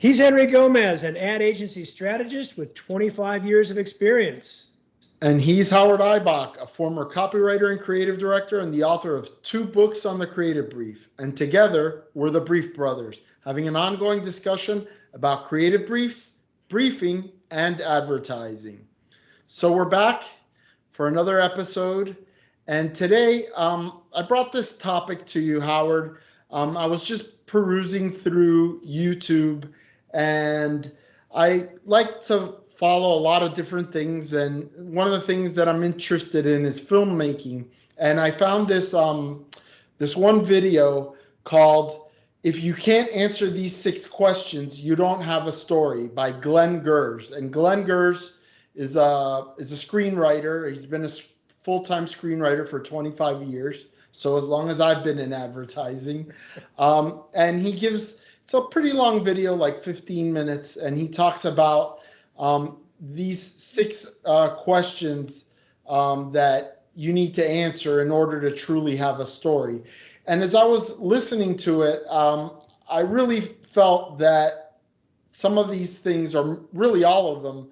He's Henry Gomez, an ad agency strategist with 25 years of experience. And he's Howard Eibach, a former copywriter and creative director and the author of 2 books on the creative brief. And together, we're the Brief Brothers, having an ongoing discussion about creative briefs, briefing, and advertising. So we're back for another episode. And today, I brought this topic to you, Howard. I was just perusing through YouTube, and I like to follow a lot of different things. And one of the things that I'm interested in is filmmaking. And I found this this one video called "If You Can't Answer These 6 Questions, You Don't Have a Story" by Glenn Gers. And Glenn Gers is a screenwriter. He's been a full-time screenwriter for 25 years. So as long as I've been in advertising. And he gives, it's a pretty long video, like 15 minutes. And he talks about these 6 questions that you need to answer in order to truly have a story. And as I was listening to it, I really felt that some of these things, are really all of them,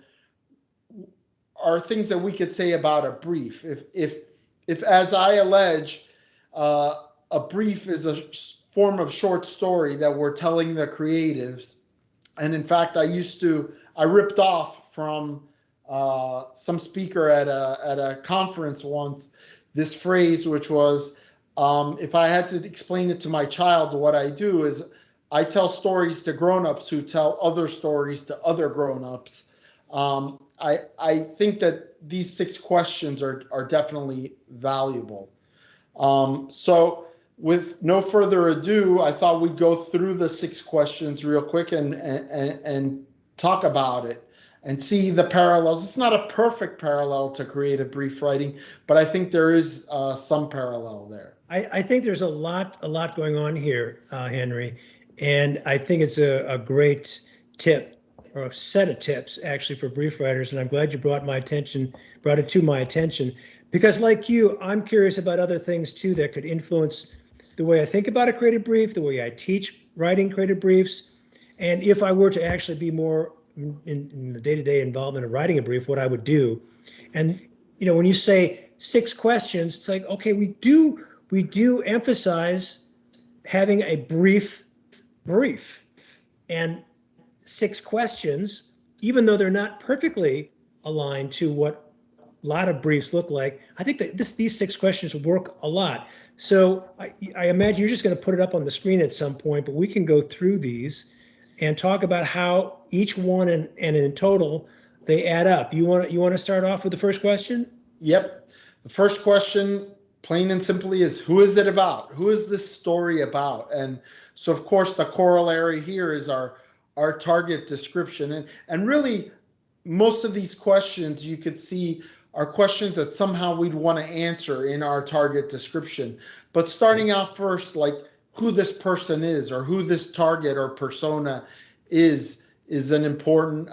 are things that we could say about a brief. If as I allege, a brief is a form of short story that we're telling the creatives. And in fact, I ripped off from some speaker at a conference once, this phrase, which was, if I had to explain it to my child, what I do is I tell stories to grown-ups who tell other stories to other grown-ups. I think that these 6 questions are definitely valuable. So with no further ado, I thought we'd go through the 6 questions real quick and talk about it and see the parallels. It's not a perfect parallel to creative brief writing, but I think there is some parallel there. I think there's a lot going on here, Henry, and I think it's a great tip, or a set of tips actually, for brief writers. And I'm glad you brought it to my attention, because like you, I'm curious about other things too that could influence the way I think about a creative brief, the way I teach writing creative briefs, and if I were to actually be more in the day-to-day involvement of writing a brief, what I would do. And when you say 6 questions, it's like, okay, we do emphasize having a brief, and 6 questions, even though they're not perfectly aligned to what a lot of briefs look like, I think that these 6 questions work a lot. So I imagine you're just going to put it up on the screen at some point, but we can go through these and talk about how each one and in total they add up. You want to start off with the first question? Yep. The first question, plain and simply, is who is it about? Who is this story about? And so, of course, the corollary here is our target description. And really, most of these questions you could see are questions that somehow we'd want to answer in our target description. But starting out first, like who this person is, or who this target or persona is an important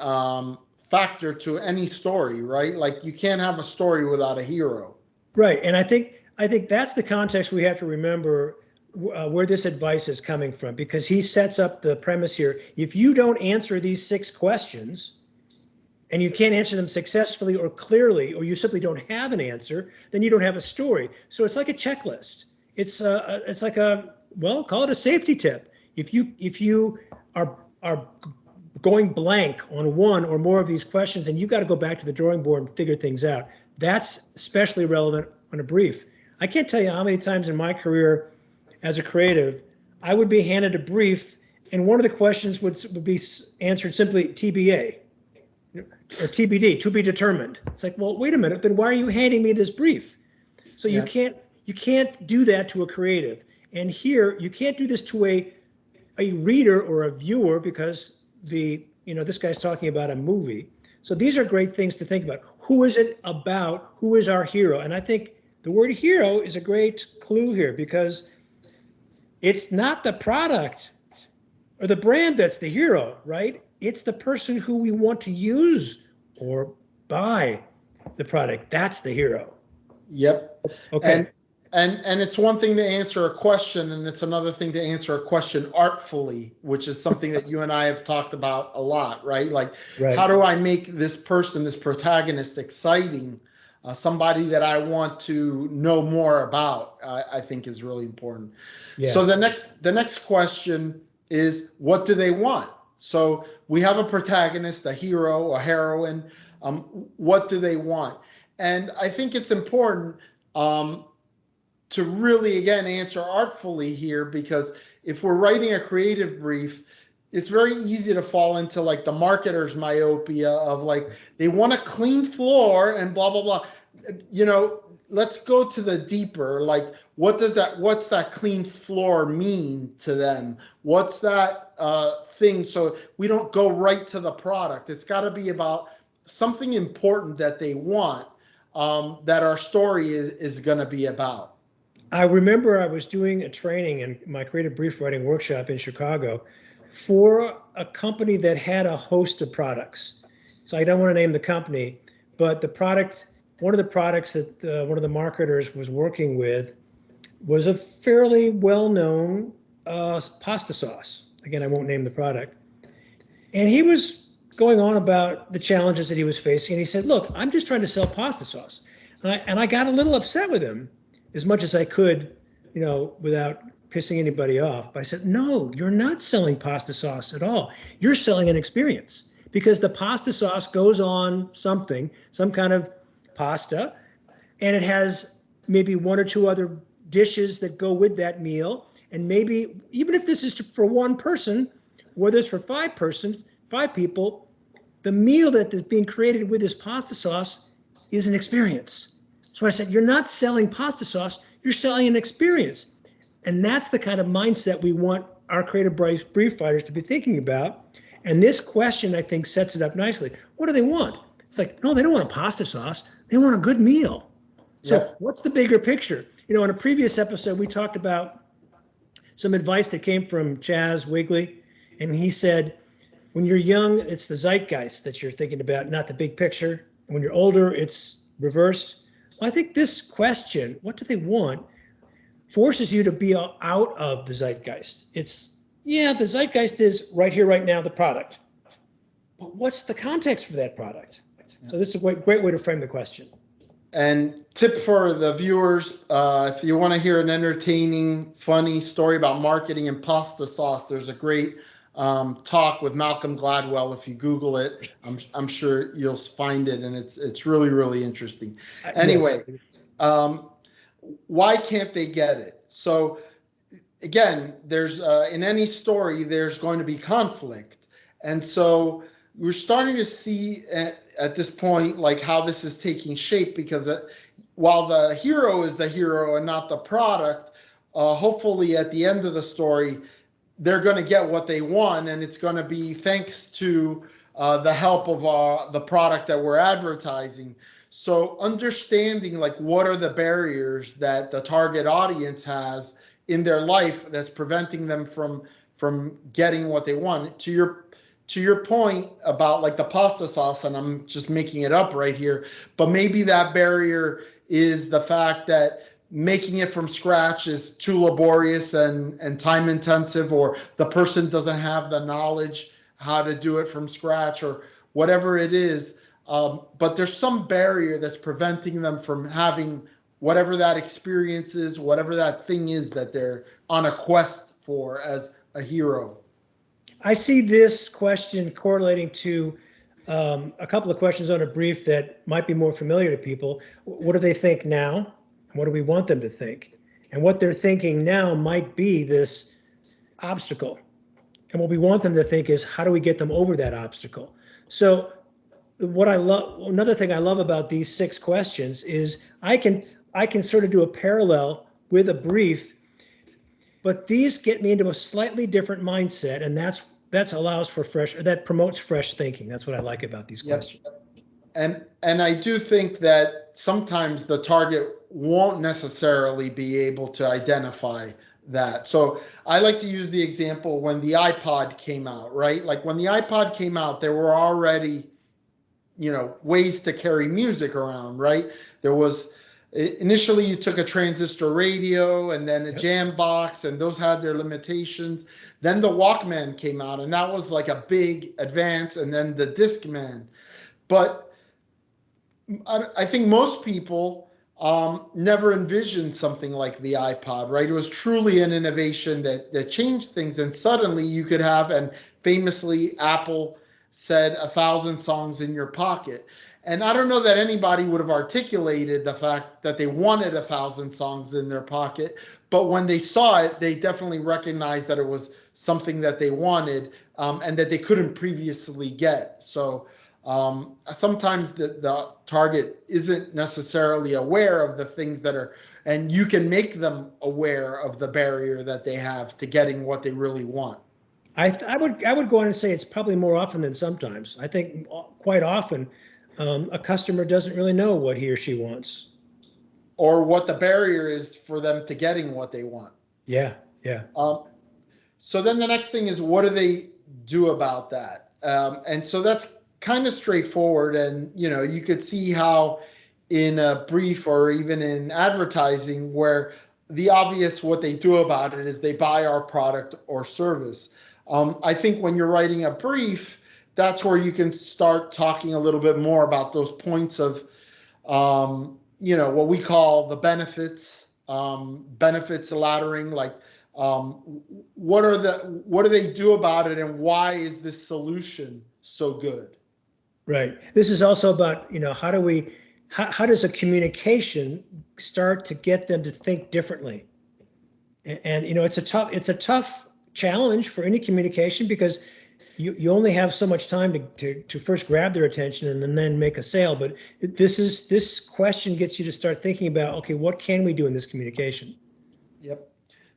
factor to any story, right? Like you can't have a story without a hero. Right. And I think that's the context we have to remember where this advice is coming from, because he sets up the premise here. If you don't answer these 6 questions, and you can't answer them successfully or clearly, or you simply don't have an answer, then you don't have a story. So it's like a checklist. It's like call it a safety tip. If you are going blank on one or more of these questions, and you've got to go back to the drawing board and figure things out, that's especially relevant on a brief. I can't tell you how many times in my career as a creative, I would be handed a brief, and one of the questions would be answered simply TBA. Or TBD, to be determined. It's like, well, wait a minute, then why are you handing me this brief? So you can't do that to a creative. And here, you can't do this to a reader or a viewer, because this guy's talking about a movie. So these are great things to think about. Who is it about? Who is our hero? And I think the word hero is a great clue here, because it's not the product or the brand that's the hero, right? It's the person who we want to use or buy the product. That's the hero. Yep. Okay. And And it's one thing to answer a question, and it's another thing to answer a question artfully, which is something that you and I have talked about a lot, right? Like, how Right. do I make this person, this protagonist, exciting? Somebody that I want to know more about, I think is really important. Yeah. So the next question is, what do they want? So we have a protagonist, a hero, a heroine. What do they want? And I think it's important. To really again answer artfully here, because if we're writing a creative brief, it's very easy to fall into like the marketer's myopia of like, they want a clean floor and blah blah blah. Let's go to the deeper, like, what's that clean floor mean to them? What's that thing? So we don't go right to the product. It's got to be about something important that they want, that our story is going to be about. I remember I was doing a training in my creative brief writing workshop in Chicago for a company that had a host of products. So I don't want to name the company, but one of the products that one of the marketers was working with was a fairly well-known pasta sauce. Again, I won't name the product. And he was going on about the challenges that he was facing. And he said, look, I'm just trying to sell pasta sauce. And I got a little upset with him as much as I could, without pissing anybody off. But I said, no, you're not selling pasta sauce at all. You're selling an experience because the pasta sauce goes on something, some kind of pasta, and it has maybe one or two other dishes that go with that meal. And maybe even if this is for one person, whether it's for five people, the meal that is being created with this pasta sauce is an experience. So I said, you're not selling pasta sauce, you're selling an experience. And that's the kind of mindset we want our creative brief writers to be thinking about. And this question, I think, sets it up nicely. What do they want? It's like, no, they don't want a pasta sauce. They want a good meal. So Yep. what's the bigger picture? In a previous episode, we talked about some advice that came from Chaz Wigley. And he said, when you're young, it's the zeitgeist that you're thinking about, not the big picture. When you're older, it's reversed. Well, I think this question, what do they want, forces you to be out of the zeitgeist. The zeitgeist is right here, right now, the product. But what's the context for that product? So this is a great way to frame the question. And tip for the viewers, if you want to hear an entertaining, funny story about marketing and pasta sauce, there's a great talk with Malcolm Gladwell. If you Google it, I'm sure you'll find it, and it's really, really interesting. Yes. Anyway, why can't they get it? So again, there's in any story, there's going to be conflict. And so we're starting to see at this point, like, how this is taking shape, because while the hero is the hero and not the product, hopefully at the end of the story, they're going to get what they want. And it's going to be thanks to the help of the product that we're advertising. So understanding, like, what are the barriers that the target audience has in their life that's preventing them from getting what they want. To your point about like the pasta sauce, and I'm just making it up right here, but maybe that barrier is the fact that making it from scratch is too laborious and time intensive, or the person doesn't have the knowledge how to do it from scratch, or whatever it is. But there's some barrier that's preventing them from having whatever that experience is, whatever that thing is that they're on a quest for as a hero. I see this question correlating to a couple of questions on a brief that might be more familiar to people. What do they think now? What do we want them to think? And what they're thinking now might be this obstacle. And what we want them to think is, how do we get them over that obstacle? So another thing I love about these 6 questions is I can sort of do a parallel with a brief, but these get me into a slightly different mindset, and that promotes fresh thinking. That's what I like about these Yep. questions. And I do think that sometimes the target won't necessarily be able to identify that. So I like to use the example when the iPod came out, right? Like when the iPod came out, there were already ways to carry music around, right? There was initially you took a transistor radio and then a Yep. jam box, and those had their limitations. Then the Walkman came out, and that was like a big advance, and then the Discman. But I think most people never envisioned something like the iPod, right? It was truly an innovation that changed things, and suddenly you could have, and famously Apple said, 1,000 songs in your pocket. And I don't know that anybody would have articulated the fact that they wanted 1,000 songs in their pocket, but when they saw it, they definitely recognized that it was something that they wanted, and that they couldn't previously get. So sometimes the target isn't necessarily aware of the things that are, and you can make them aware of the barrier that they have to getting what they really want. I would go on and say it's probably more often than sometimes. I think quite often a customer doesn't really know what he or she wants. Or what the barrier is for them to getting what they want. Yeah, yeah. Um, so then the next thing is, what do they do about that? And so that's kind of straightforward. And, you could see how in a brief or even in advertising, where the obvious what they do about it is they buy our product or service. I think when you're writing a brief, that's where you can start talking a little bit more about those points of, what we call the benefits, benefits laddering, like, what do they do about it, and why is this solution so good? Right. This is also about, how does a communication start to get them to think differently? And it's a tough challenge for any communication because you only have so much time to first grab their attention and then make a sale. But this question gets you to start thinking about, okay, what can we do in this communication? Yep.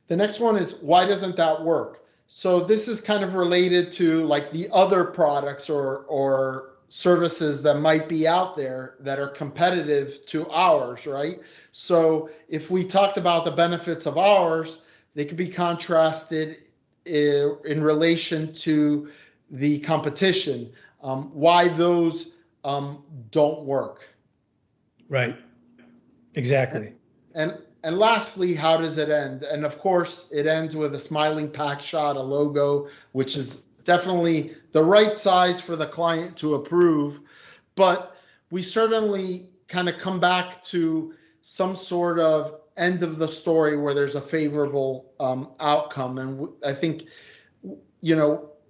The next one is, why doesn't that work? So this is kind of related to like the other products or services that might be out there that are competitive to ours, right? So if we talked about the benefits of ours, they could be contrasted in relation to the competition. Why those don't work. Right. Exactly. And lastly, how does it end? And of course, it ends with a smiling pack shot, a logo, which is definitely the right size for the client to approve. But we certainly kind of come back to some sort of end of the story where there's a favorable outcome. And I think,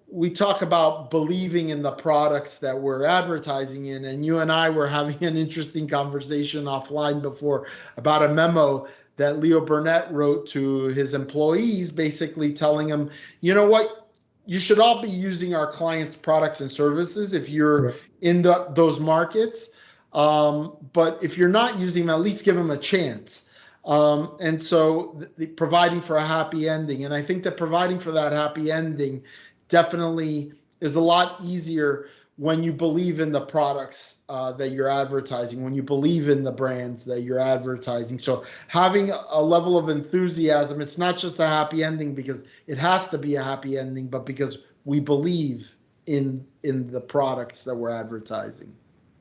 we talk about believing in the products that we're advertising in, and you and I were having an interesting conversation offline before about a memo that Leo Burnett wrote to his employees, basically telling them, you know what, you should all be using our clients' products and services if you're Right. in those markets. But if you're not using them, at least give them a chance. And so providing for a happy ending. And I think that providing for that happy ending definitely is a lot easier when you believe in the products that you're advertising, when you believe in the brands that you're advertising. So having a level of enthusiasm, it's not just a happy ending because it has to be a happy ending, but because we believe in the products that we're advertising.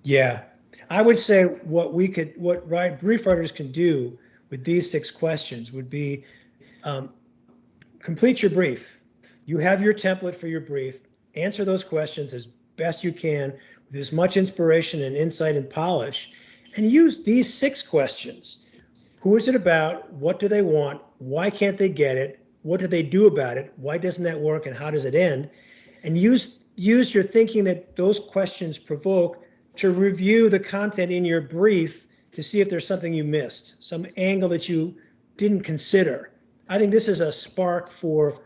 Yeah. I would say what brief writers can do with these 6 questions would be um, complete your brief. You have your template for your brief. Answer those questions as best you can with as much inspiration and insight and polish, and use these 6 questions. Who is it about? What do they want? Why can't they get it? What do they do about it? Why doesn't that work? And how does it end? And use your thinking that those questions provoke to review the content in your brief to see if there's something you missed, some angle that you didn't consider. I think this is a spark for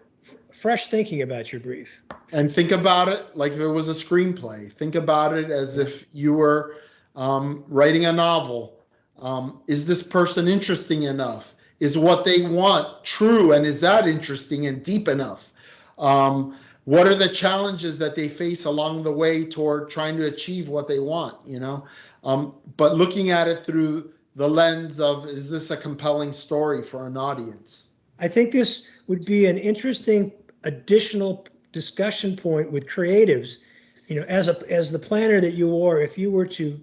fresh thinking about your brief. And think about it like if it was a screenplay. Think about it as Yeah. if you were writing a novel. Is this person interesting enough? Is what they want true? And is that interesting and deep enough? What are the challenges that they face along the way toward trying to achieve what they want? But looking at it through the lens of, is this a compelling story for an audience? I think this would be an interesting additional discussion point with creatives. As the planner that you are, if you were to,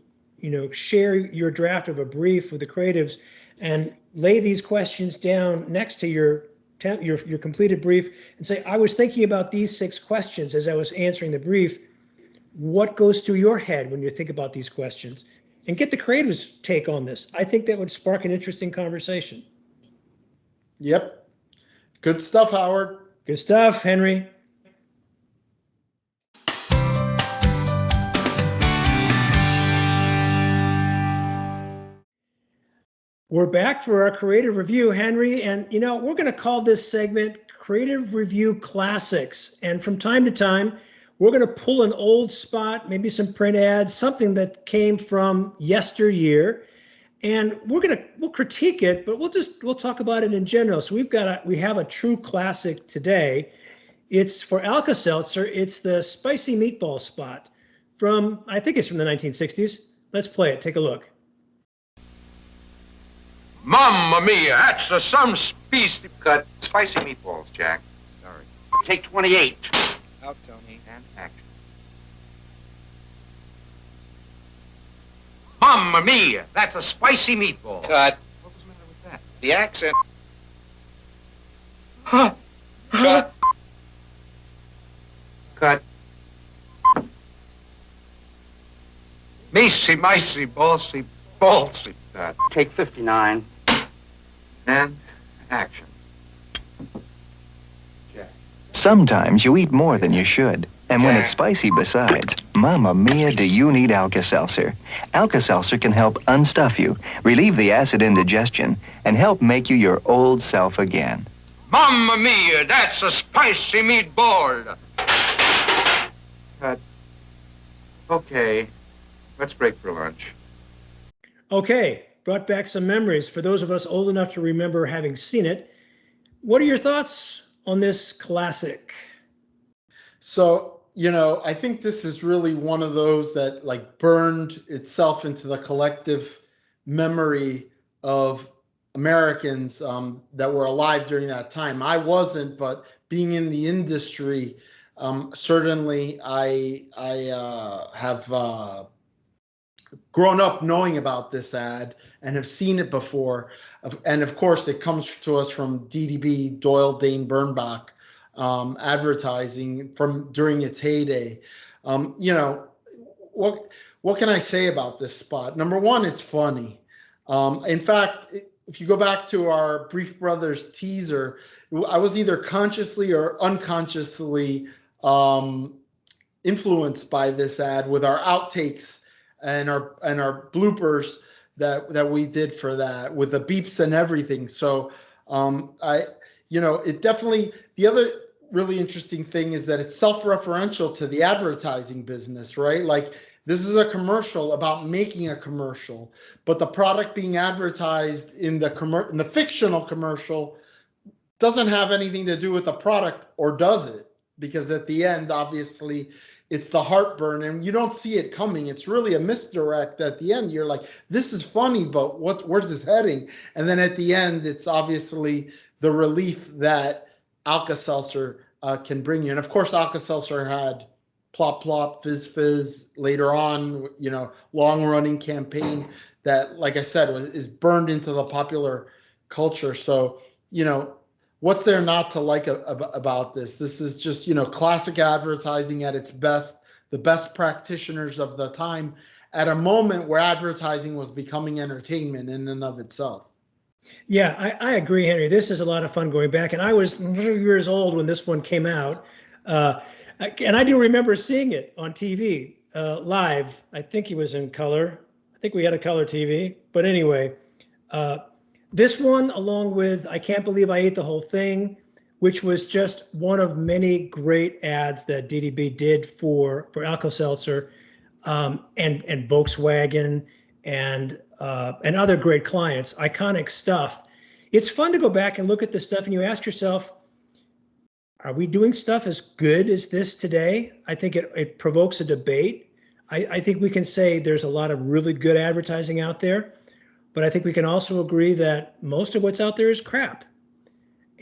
share your draft of a brief with the creatives and lay these questions down next to your completed brief and say, I was thinking about these 6 questions as I was answering the brief. What goes through your head when you think about these questions? And get the creatives' take on this. I think that would spark an interesting conversation. Yep. Good stuff, Howard. Good stuff, Henry. We're back for our creative review, Henry, and we're going to call this segment Creative Review Classics. And from time to time, we're going to pull an old spot, maybe some print ads, something that came from yesteryear, and we'll critique it, but we'll talk about it in general. So we have a true classic today. It's for Alka-Seltzer. It's the spicy meatball spot I think it's from the 1960s. Let's play it. Take a look. Mamma mia, that's some species. Cut spicy meatballs, Jack. Sorry. Take 28. Out, Tony. And action. Mamma mia, that's a spicy meatball. Cut. What was the matter with that? The accent. Huh. Cut. Cut. Micey, ballsy, ballsy. Cut. Take 59. And action. Jack. Sometimes you eat more than you should. And when it's Jack. spicy besides, Mamma Mia, do you need Alka-Seltzer? Alka-Seltzer can help unstuff you, relieve the acid indigestion, and help make you your old self again. Mamma mia, that's a spicy meatball. Cut. Okay. Let's break for lunch. Okay, brought back some memories for those of us old enough to remember having seen it. What are your thoughts on this classic? So, I think this is really one of those that burned itself into the collective memory of Americans that were alive during that time. I wasn't, but being in the industry, certainly I have grown up knowing about this ad and have seen it before. And of course, it comes to us from DDB, Doyle Dane Bernbach, advertising from during its heyday. What can I say about this spot? Number one, it's funny. In fact, if you go back to our Brief Brothers teaser, I was either consciously or unconsciously influenced by this ad with our outtakes and our bloopers that we did for that with the beeps and everything. So it definitely, the other really interesting thing is that it's self-referential to the advertising business, right? This is a commercial about making a commercial, but the product being advertised in the fictional commercial doesn't have anything to do with the product, or does it? Because at the end, obviously, it's the heartburn and you don't see it coming. It's really a misdirect at the end. You're like, this is funny, but where's this heading? And then at the end, it's obviously the relief that Alka-Seltzer can bring you. And of course, Alka-Seltzer had Plop Plop, Fizz Fizz later on, long running campaign that, like I said, is burned into the popular culture. So, what's there not to like about this? This is just, classic advertising at its best, the best practitioners of the time at a moment where advertising was becoming entertainment in and of itself. Yeah, I agree, Henry. This is a lot of fun going back. And I was years old when this one came out. And I do remember seeing it on TV live. I think it was in color. I think we had a color TV. But anyway, this one, along with I Can't Believe I Ate the Whole Thing, which was just one of many great ads that DDB did for Alka-Seltzer and Volkswagen and other great clients, iconic stuff. It's fun to go back and look at this stuff and you ask yourself, are we doing stuff as good as this today? I think it provokes a debate. I think we can say there's a lot of really good advertising out there, but I think we can also agree that most of what's out there is crap.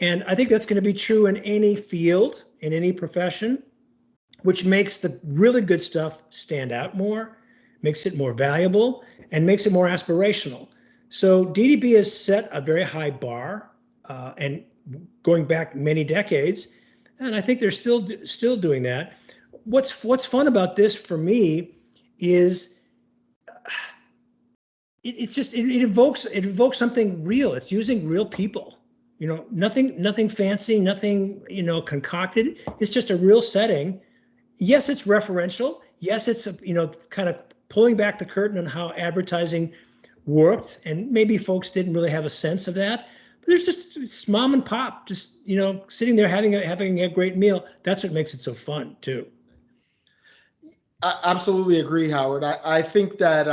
And I think that's going to be true in any field, in any profession, which makes the really good stuff stand out more, makes it more valuable, and makes it more aspirational. So DDB has set a very high bar, and going back many decades, and I think they're still doing that. What's fun about this for me is it evokes something real. It's using real people. Nothing fancy, nothing concocted. It's just a real setting. Yes, it's referential. Yes, it's kind of pulling back the curtain on how advertising worked, and maybe folks didn't really have a sense of that. But there's it's mom and pop, just sitting there having a great meal. That's what makes it so fun too. I absolutely agree, Howard. I think that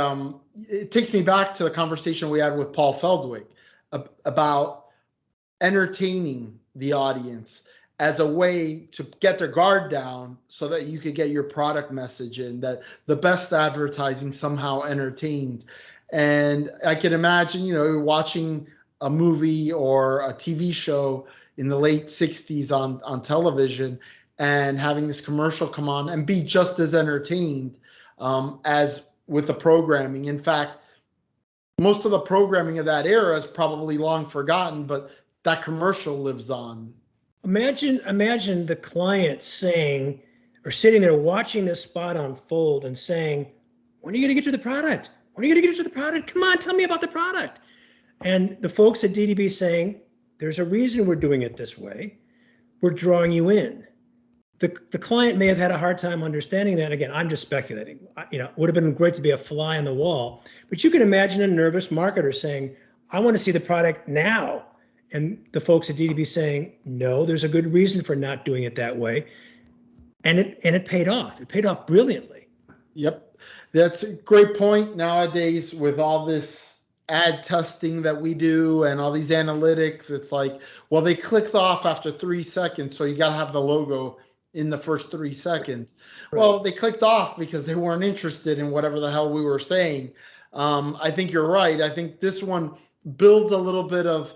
it takes me back to the conversation we had with Paul Feldwick about entertaining the audience as a way to get their guard down so that you could get your product message in, that the best advertising somehow entertained. And I can imagine, watching a movie or a TV show in the late 60s on television and having this commercial come on and be just as entertained as with the programming. In fact, most of the programming of that era is probably long forgotten, but that commercial lives on. Imagine the client saying, or sitting there watching this spot unfold and saying, when are you going to get to the product? When are you going to get to the product? Come on, tell me about the product. And the folks at DDB saying, there's a reason we're doing it this way. We're drawing you in. The client may have had a hard time understanding that. Again, I'm just speculating. It would have been great to be a fly on the wall. But you can imagine a nervous marketer saying, I want to see the product now. And the folks at DDB saying, no, there's a good reason for not doing it that way. And it paid off. It paid off brilliantly. Yep. That's a great point. Nowadays, with all this ad testing that we do and all these analytics, it's like, well, they clicked off after 3 seconds, so you got to have the logo in the first 3 seconds. Right. Well, they clicked off because they weren't interested in whatever the hell we were saying. I think you're right. I think this one builds a little bit of,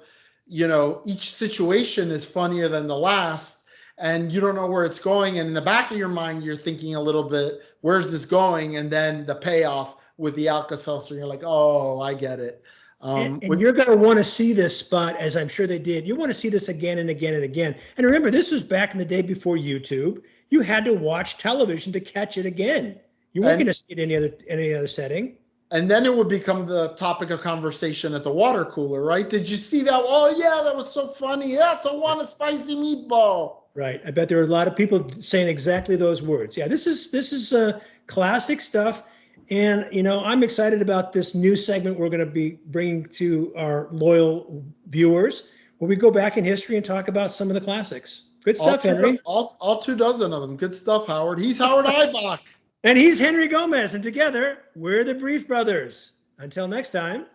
each situation is funnier than the last, and you don't know where it's going. And in the back of your mind, you're thinking a little bit, where's this going? And then the payoff with the Alka-Seltzer, you're like, oh, I get it. And you're going to want to see this spot, as I'm sure they did. You want to see this again and again and again. And remember, this was back in the day before YouTube. You had to watch television to catch it again. You weren't going to see it in any other setting. And then it would become the topic of conversation at the water cooler, right? Did you see that? Oh, yeah, that was so funny. Yeah, I want a spicy meatball. Right. I bet there were a lot of people saying exactly those words. Yeah, this is classic stuff. And, I'm excited about this new segment we're going to be bringing to our loyal viewers, where we go back in history and talk about some of the classics. Good stuff, Henry. All 2 dozen of them. Good stuff, Howard. He's Howard Eibach. And he's Henry Gomez. And together, we're the Brief Brothers. Until next time,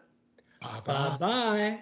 bye-bye.